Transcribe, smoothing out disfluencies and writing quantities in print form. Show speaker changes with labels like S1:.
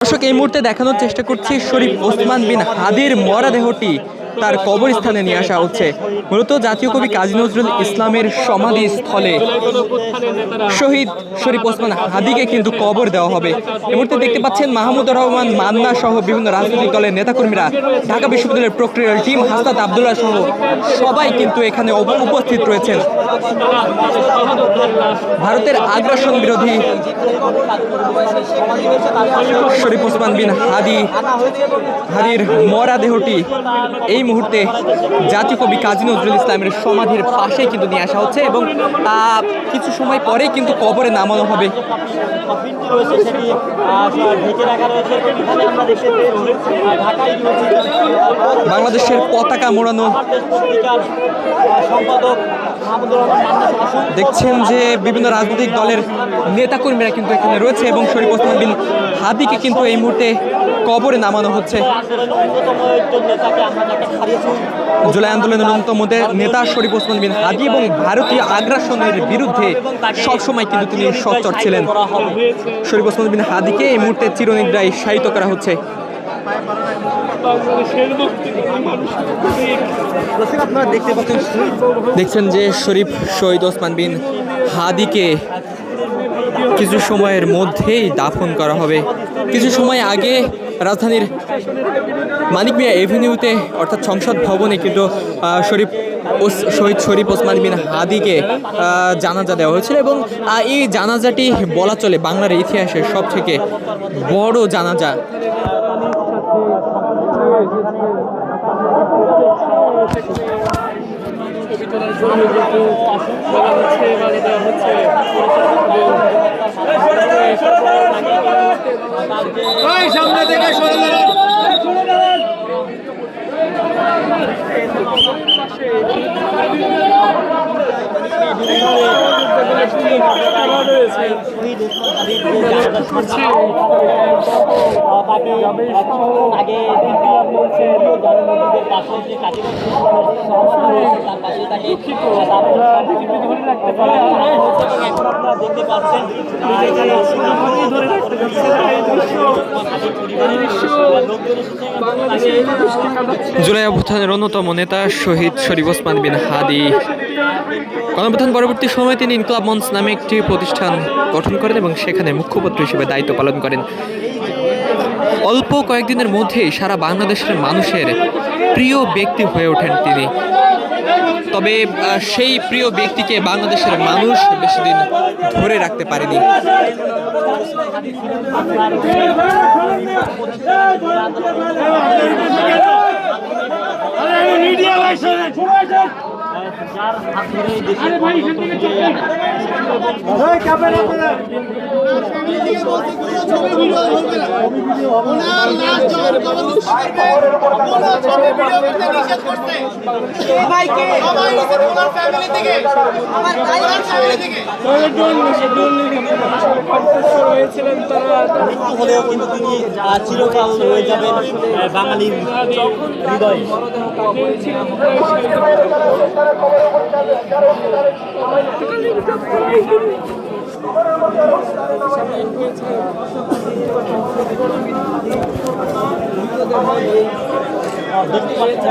S1: দর্শক এই মুহূর্তে দেখানোর চেষ্টা করছি শরীফ ওসমান বিন হাদির মরদেহটি তার কবরস্থানে নিয়ে আসা হচ্ছে। মূলত জাতীয় কবি কাজী নজরুল ইসলামের সমাধিস্থলে শহীদ শরীফ ওসমান হাদিকে কিন্তু কবর দেওয়া হবে। এই মুহূর্তে দেখতে পাচ্ছেন মাহমুদুর রহমান মান্না সহ বিভিন্ন রাজনৈতিক দলের নেতাকর্মীরা, ঢাকা বিশ্ববিদ্যালয়ের প্রক্রিয়ার টিম, হাসনাত আবদুল্লাহ সহ সবাই কিন্তু এখানে উপস্থিত রয়েছেন। ভারতের আগ্রাসন বিরোধী শরীফ ওসমান বিন হাদির মরদেহটি এই মুহূর্তে জাতীয় কবি কাজী নজরুল ইসলামের সমাধির পাশেই কিন্তু নিয়ে আসা হচ্ছে এবং কিছু সময় পরেই কিন্তু কবরে নামানো হবে। বাংলাদেশের পতাকা মোড়ানো দেখছেন যে বিভিন্ন রাজনৈতিক দলের নেতাকর্মীরা কিন্তু এখানে রয়েছে এবং শরীফ ওসমান বিন হাদিকে কিন্তু এই মুহূর্তে কবরে নামানো হচ্ছে। জুলাই আন্দোলনের অন্যতম নেতা শরীফ ওসমান বিন হাদি এবং ভারতীয় আগ্রাসনের বিরুদ্ধে সবসময় কিন্তু তিনি সোচ্চার ছিলেন। শরীফ ওসমান বিন হাদিকে এই মুহূর্তে চিরনিদ্রায় শায়িত করা হচ্ছে। আপনারা দেখছেন যে শহীদ ওসমান বিন হাদিকে কিছু সময়ের মধ্যেই দাফন করা হবে। কিছু সময় আগে রাজধানীর মানিক মিয়া এভিনিউতে অর্থাৎ সংসদ ভবনে কিন্তু শহীদ শরীফ ওসমান বিন হাদিকে জানাজা দেওয়া হয়েছিল এবং এই জানাজাটি বলা চলে বাংলার ইতিহাসের সবথেকে বড় জানাজা।
S2: সামনে থেকে দেখতে পাচ্ছেন
S1: জুলাই অভ্যুত্থানের অন্যতম নেতা শহীদ শরীফ ওসমান বিন হাদি গণঅভ্যুত্থান পরবর্তী সময়ে তিনি ইনকলাব মঞ্চ নামে একটি প্রতিষ্ঠান গঠন করেন এবং সেখানে মুখপাত্র হিসেবে দায়িত্ব পালন করেন। অল্প কয়েকদিনের মধ্যেই সারা বাংলাদেশের মানুষের প্রিয় ব্যক্তি হয়ে ওঠেন তিনি। তবে সেই প্রিয় ব্যক্তিকে বাংলাদেশের মানুষ বেশি দিন ধরে রাখতে পারেনি।
S2: যার হাত ধরে দেশের হলেও কিন্তু তিনি চিরকাল রয়ে যাবেন বাঙালির হৃদয়ে। দেখতে পাচ্ছেন